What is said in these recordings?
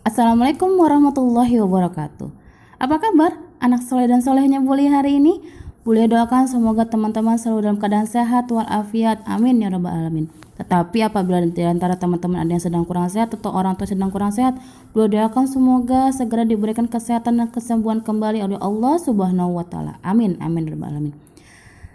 Assalamualaikum warahmatullahi wabarakatuh. Apa kabar anak soleh dan solehnya Bulia hari ini? Bulia doakan semoga teman-teman selalu dalam keadaan sehat walafiat. Amin ya rabbal alamin. Tetapi apabila di antara teman-teman ada yang sedang kurang sehat atau orang tua sedang kurang sehat, Bulia doakan semoga segera diberikan kesehatan dan kesembuhan kembali oleh Allah Subhanahu wa taala. Amin amin ya rabbal alamin.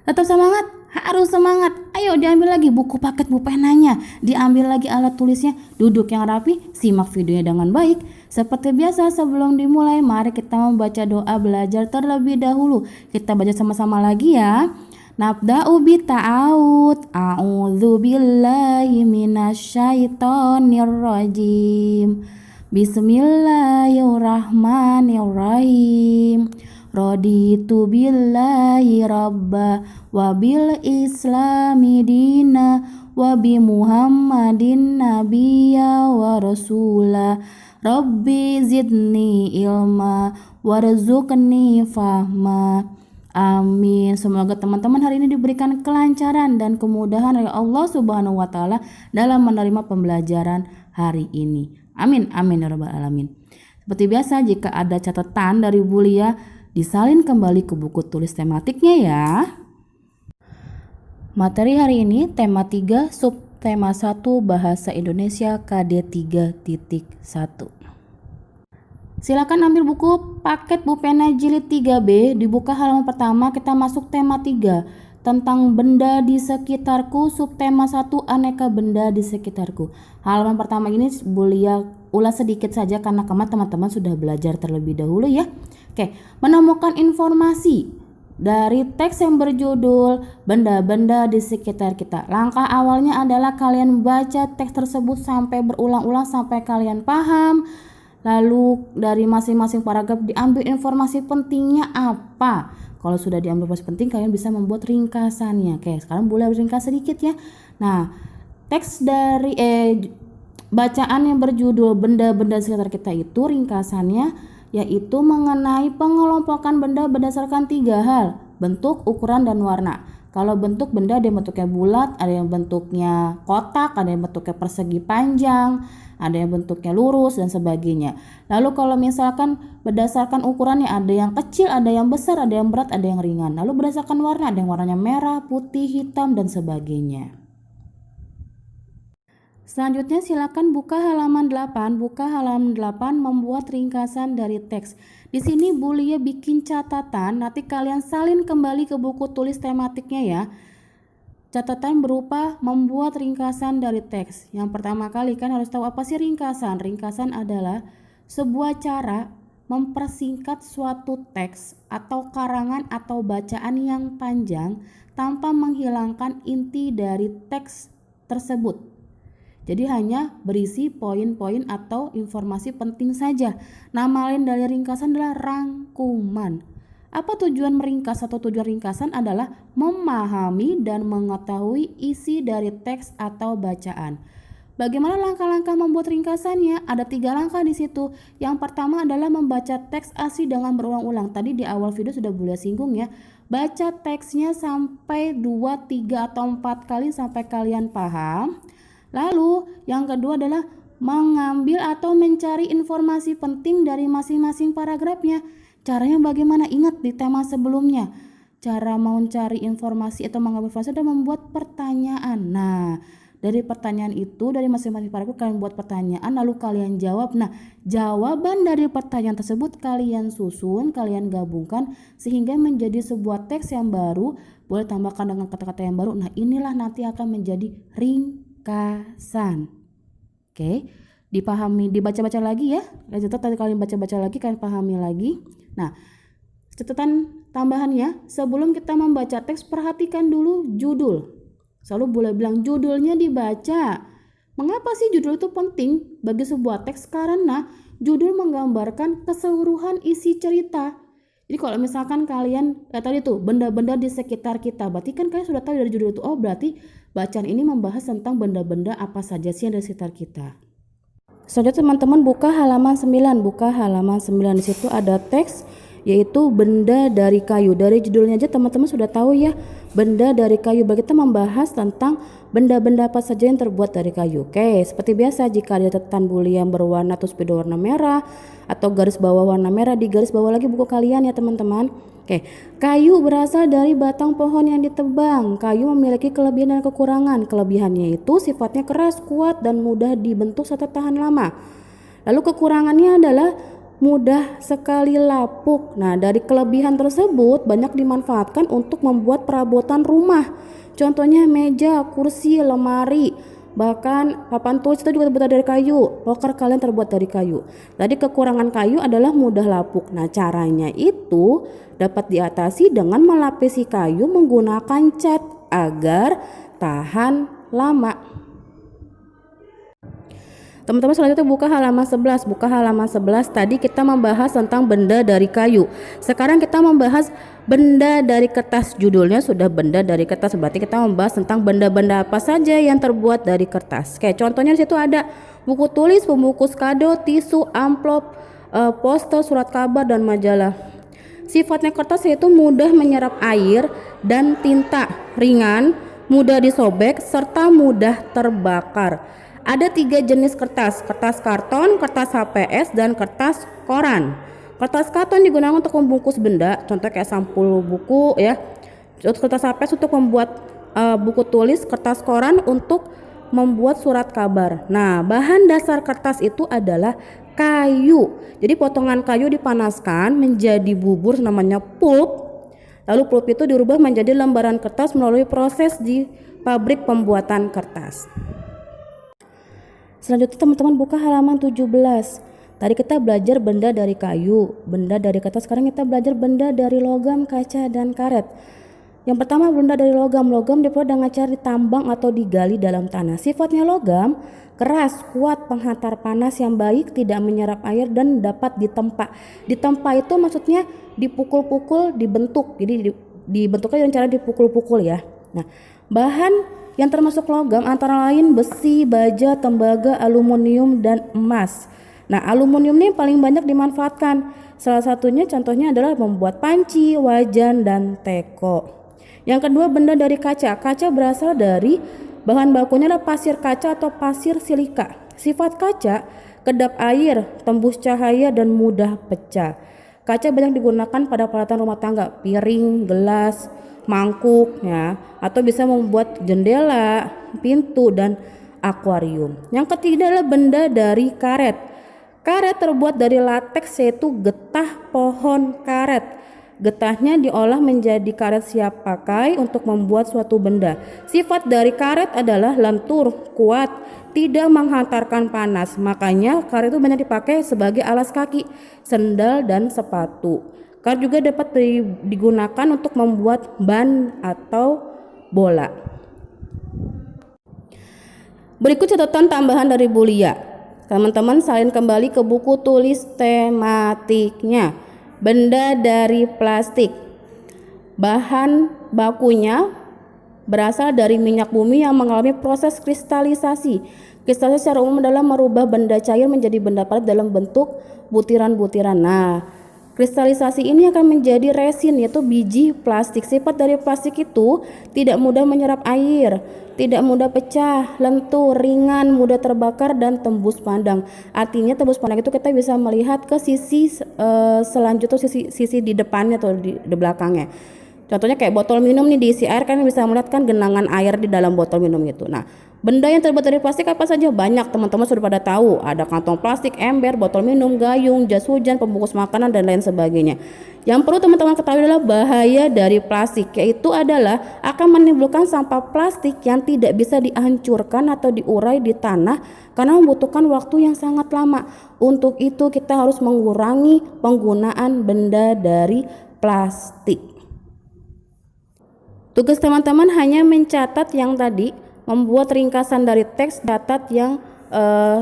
Tetap semangat, harus semangat. Ayo diambil lagi buku paket penanya, diambil lagi alat tulisnya, duduk yang rapi, simak videonya dengan baik. Seperti biasa sebelum dimulai, mari kita membaca doa belajar terlebih dahulu. Kita baca sama-sama lagi ya. Nabda'u bita'awud, a'udzu billahi minasyaitonir rajim. Bismillahirrahmanirrahim. Raditu billahi rabba wa bil islami dina wa bi muhammadin nabiyya wa rasula. Rabbi zidni ilma warzuqni fahma. Amin. Semoga teman-teman hari ini diberikan kelancaran dan kemudahan oleh Allah Subhanahu wa taala dalam menerima pembelajaran hari ini. Amin amin ya rabbal alamin. Seperti biasa, jika ada catatan dari Bulia, disalin kembali ke buku tulis tematiknya ya. Materi hari ini tema 3 subtema 1 Bahasa Indonesia KD 3.1. Silakan ambil buku paket pena jilid 3B, dibuka halaman pertama, kita masuk tema 3 tentang benda di sekitarku, subtema 1 aneka benda di sekitarku. Halaman pertama ini Bulia ulas sedikit saja karena kemarin teman-teman sudah belajar terlebih dahulu ya. Oke, menemukan informasi dari teks yang berjudul benda-benda di sekitar kita. Langkah awalnya adalah kalian baca teks tersebut sampai berulang-ulang sampai kalian paham. Lalu dari masing-masing paragraf diambil informasi pentingnya apa. Kalau sudah diambil informasi penting, kalian bisa membuat ringkasannya. Oke, sekarang boleh ringkas sedikit ya. Nah, teks dari bacaan yang berjudul benda-benda sekitar kita itu ringkasannya yaitu mengenai pengelompokan benda berdasarkan 3 hal, bentuk, ukuran, dan warna. Kalau bentuk benda ada yang bentuknya bulat, ada yang bentuknya kotak, ada yang bentuknya persegi panjang, ada yang bentuknya lurus dan sebagainya. Lalu kalau misalkan berdasarkan ukurannya ada yang kecil, ada yang besar, ada yang berat, ada yang ringan. Lalu berdasarkan warna ada yang warnanya merah, putih, hitam, dan sebagainya. Selanjutnya silakan buka halaman 8. Buka halaman 8 membuat ringkasan dari teks. Di sini Bulia bikin catatan, nanti kalian salin kembali ke buku tulis tematiknya ya. Catatan berupa membuat ringkasan dari teks. Yang pertama kali kan harus tahu apa sih ringkasan. Ringkasan adalah sebuah cara mempersingkat suatu teks atau karangan atau bacaan yang panjang tanpa menghilangkan inti dari teks tersebut. Jadi hanya berisi poin-poin atau informasi penting saja. Nama lain dari ringkasan adalah rangkuman. Apa tujuan meringkas atau tujuan ringkasan adalah memahami dan mengetahui isi dari teks atau bacaan. Bagaimana langkah-langkah membuat ringkasannya? Ada 3 langkah di situ. Yang pertama adalah membaca teks asli dengan berulang-ulang. Tadi di awal video sudah Bulia singgung ya. Baca teksnya sampai 2, 3, atau 4 kali sampai kalian paham. Lalu yang kedua adalah mengambil atau mencari informasi penting dari masing-masing paragrafnya. Caranya bagaimana? Ingat di tema sebelumnya. Cara mau cari informasi atau mengambil informasi adalah membuat pertanyaan. Nah, dari pertanyaan itu, dari masing-masing paragraf kalian buat pertanyaan lalu kalian jawab. Nah, jawaban dari pertanyaan tersebut kalian susun, kalian gabungkan sehingga menjadi sebuah teks yang baru. Boleh tambahkan dengan kata-kata yang baru. Nah, inilah nanti akan menjadi ringkasan. Oke, dipahami, dibaca-baca lagi ya. Tadi kalian baca-baca lagi, kalian pahami lagi. Nah, catatan tambahannya, sebelum kita membaca teks, perhatikan dulu judul. Selalu boleh bilang judulnya dibaca. Mengapa sih judul itu penting bagi sebuah teks? Karena judul menggambarkan keseluruhan isi cerita. Jadi kalau misalkan kalian tadi tuh benda-benda di sekitar kita, berarti kan kalian sudah tahu dari judul itu, oh berarti bacaan ini membahas tentang benda-benda apa saja sih yang ada di sekitar kita. Selanjutnya teman-teman buka halaman 9. Buka halaman 9, di situ ada teks yaitu benda dari kayu. Dari judulnya aja teman-teman sudah tahu ya, benda dari kayu. Bagi kita membahas tentang benda-benda apa saja yang terbuat dari kayu. Oke, seperti biasa jika ada catatan boolean berwarna atau spidol warna merah atau garis bawah warna merah, di garis bawah lagi buku kalian ya teman-teman. Oke, kayu berasal dari batang pohon yang ditebang. Kayu memiliki kelebihan dan kekurangan. Kelebihannya itu sifatnya keras, kuat, dan mudah dibentuk serta tahan lama. Lalu kekurangannya adalah mudah sekali lapuk. Nah, dari kelebihan tersebut banyak dimanfaatkan untuk membuat perabotan rumah. Contohnya meja, kursi, lemari, bahkan papan tulis itu juga terbuat dari kayu. Loker kalian terbuat dari kayu. Tadi kekurangan kayu adalah mudah lapuk. Nah, caranya itu dapat diatasi dengan melapisi kayu menggunakan cat agar tahan lama. Teman-teman, selanjutnya buka halaman 11. Buka halaman 11. Tadi kita membahas tentang benda dari kayu. Sekarang kita membahas benda dari kertas. Judulnya sudah benda dari kertas, berarti kita membahas tentang benda-benda apa saja yang terbuat dari kertas. Oke, contohnya di situ ada buku tulis, pembungkus kado, tisu, amplop, poster, surat kabar, dan majalah. Sifatnya kertas yaitu mudah menyerap air dan tinta, ringan, mudah disobek, serta mudah terbakar. Ada 3 jenis kertas: kertas karton, kertas HPS, dan kertas koran. Kertas karton digunakan untuk membungkus benda, contoh kayak sampul buku ya. Kertas HPS untuk membuat buku tulis, kertas koran untuk membuat surat kabar. Nah, bahan dasar kertas itu adalah kayu. Jadi potongan kayu dipanaskan menjadi bubur namanya pulp. Lalu pulp itu dirubah menjadi lembaran kertas melalui proses di pabrik pembuatan kertas. Selanjutnya teman-teman buka halaman 17. Tadi kita belajar benda dari kayu, benda dari kertas. Sekarang kita belajar benda dari logam, kaca, dan karet. Yang pertama benda dari logam. Logam diperoleh dengan cara ditambang atau digali dalam tanah. Sifatnya logam keras, kuat, penghantar panas yang baik, tidak menyerap air, dan dapat ditempa. Ditempa itu maksudnya dipukul-pukul, dibentuk. Jadi dibentuknya dengan cara dipukul-pukul ya. Nah, bahan yang termasuk logam antara lain besi, baja, tembaga, aluminium, dan emas. Nah, aluminium ini paling banyak dimanfaatkan. Salah satunya contohnya adalah membuat panci, wajan, dan teko. Yang kedua benda dari kaca. Kaca berasal dari bahan bakunya adalah pasir kaca atau pasir silika. Sifat kaca kedap air, tembus cahaya, dan mudah pecah. Kaca banyak digunakan pada peralatan rumah tangga, piring, gelas, mangkuk ya, atau bisa membuat jendela, pintu, dan akuarium. Yang ketiga adalah benda dari karet. Karet terbuat dari lateks yaitu getah pohon karet. Getahnya diolah menjadi karet siap pakai untuk membuat suatu benda. Sifat dari karet adalah lentur, kuat, tidak menghantarkan panas. Makanya karet itu banyak dipakai sebagai alas kaki, sendal, dan sepatu. Karet juga dapat digunakan untuk membuat ban atau bola. Berikut catatan tambahan dari Bulia. Teman-teman salin kembali ke buku tulis tematiknya. Benda dari plastik. Bahan bakunya berasal dari minyak bumi yang mengalami proses kristalisasi. Kristalisasi secara umum adalah merubah benda cair menjadi benda padat dalam bentuk butiran-butiran. Nah, kristalisasi ini akan menjadi resin yaitu biji plastik. Sifat dari plastik itu tidak mudah menyerap air, tidak mudah pecah, lentur, ringan, mudah terbakar, dan tembus pandang. Artinya tembus pandang itu kita bisa melihat ke sisi selanjutnya, sisi di depannya atau di belakangnya. Contohnya kayak botol minum nih, diisi air kan bisa melihat kan genangan air di dalam botol minum itu. Nah, benda yang terbuat dari plastik apa saja? Banyak, teman-teman sudah pada tahu. Ada kantong plastik, ember, botol minum, gayung, jas hujan, pembungkus makanan, dan lain sebagainya. Yang perlu teman-teman ketahui adalah bahaya dari plastik, yaitu adalah akan menimbulkan sampah plastik yang tidak bisa dihancurkan atau diurai di tanah karena membutuhkan waktu yang sangat lama. Untuk itu kita harus mengurangi penggunaan benda dari plastik. Tugas teman-teman hanya mencatat yang tadi, membuat ringkasan dari teks, catat yang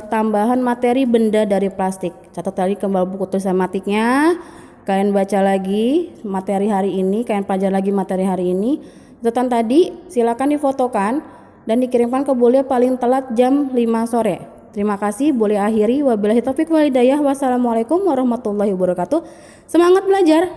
tambahan materi benda dari plastik. Catat tadi kembali buku tulis tematiknya. Kalian baca lagi materi hari ini, kalian pelajari lagi materi hari ini. Catatan tadi silakan difotokan dan dikirimkan ke Bulia paling telat jam 5 sore. Terima kasih, boleh akhiri. Wabillahi taufiq wal hidayah. Wassalamualaikum warahmatullahi wabarakatuh. Semangat belajar.